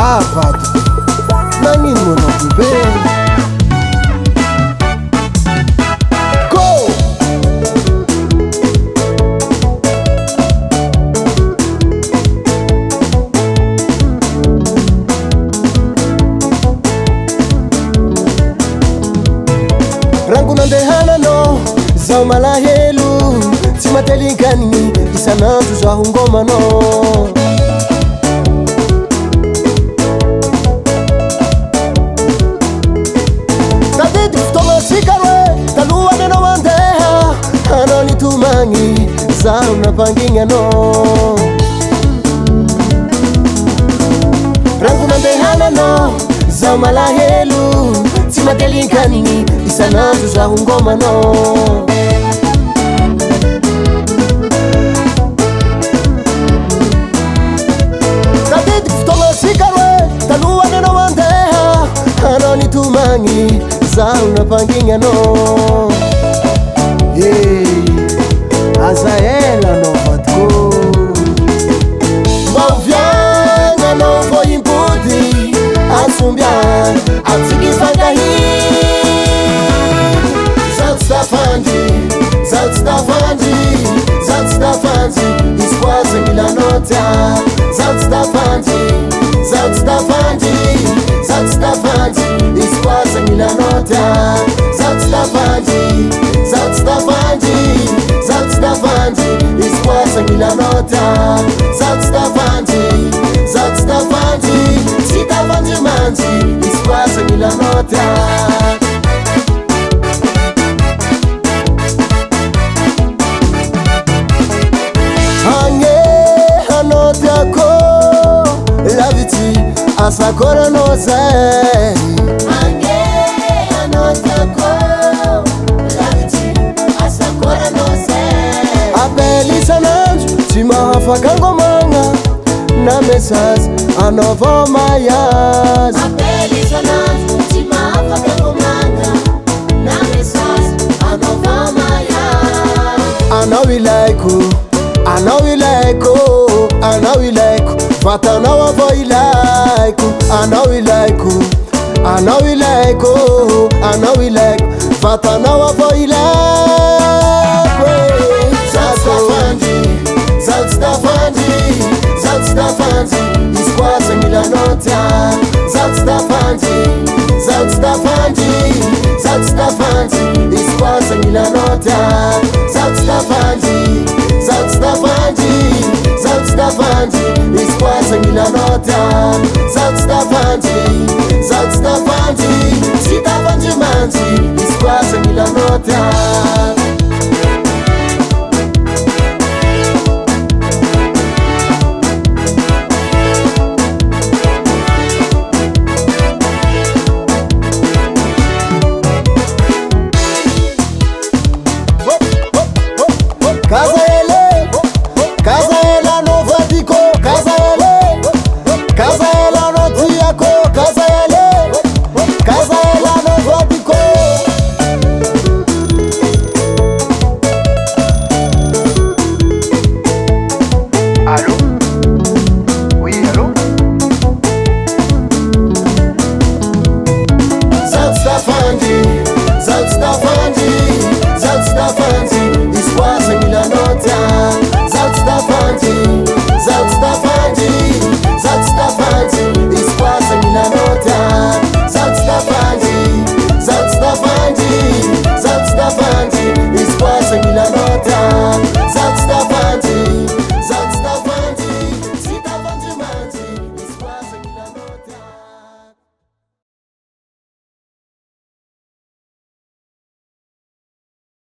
vavado nagnino mono be go rangu nandehanano zao malahelo tsy matelikanigny isanandro zaho ngomano tadidi fotoagna sikaroe talohany anao andeha anao nitomagny zaho nampangigny anao rango nandehananao zaho malahelo tsy matelikanigny isanandro zaho ngomano anao nitomagny zaho nampangigny anao aza ela anao vadiko mba oviagna anao vo impody asombiagna atsiky fankahy zaho tsy tafandry zaho tsy tafandry zaho tsy tafandry izy koaza milanao tia zaho tsy tafandry zaho tsy tafandry zaho tsy tafandry izy koaza milanao tia zaho tsy tafandry zaho tsy tafandry zaho tsy tafandry izy koaza milanao tia zaho tsy tafandry zaho tsy tafandry tsy tafandry mandry izy koaza milanao tia hanao tiako lavitsy asakoranao zay hanao tiako lavitsy asakoranao zay appel isanandro tsy mahafaka angomagna na message anao vao mariage appel isanandro tsy mahafaka angomagna na message anao vao mariage anao ilaiko anao ilaiko anao ilaiko vatanao avao ilaiko anao ilaiko anao ilaiko anao ilaiko vatanao avao ilaiko zaho tsy tafandry zaho tsy tafandry izy koaza milanao tia zaho tsy tafandry zaho tsy tafandry zaho tsy tafandry izy koaza milanao tia zaho tsy tafandry zaho tsy tafandry zaho tsy tafandry izy koaza milanao tia zaho tsy tafandry zaho tsy tafandry tsy tafandry mandry izy koaza milanao tia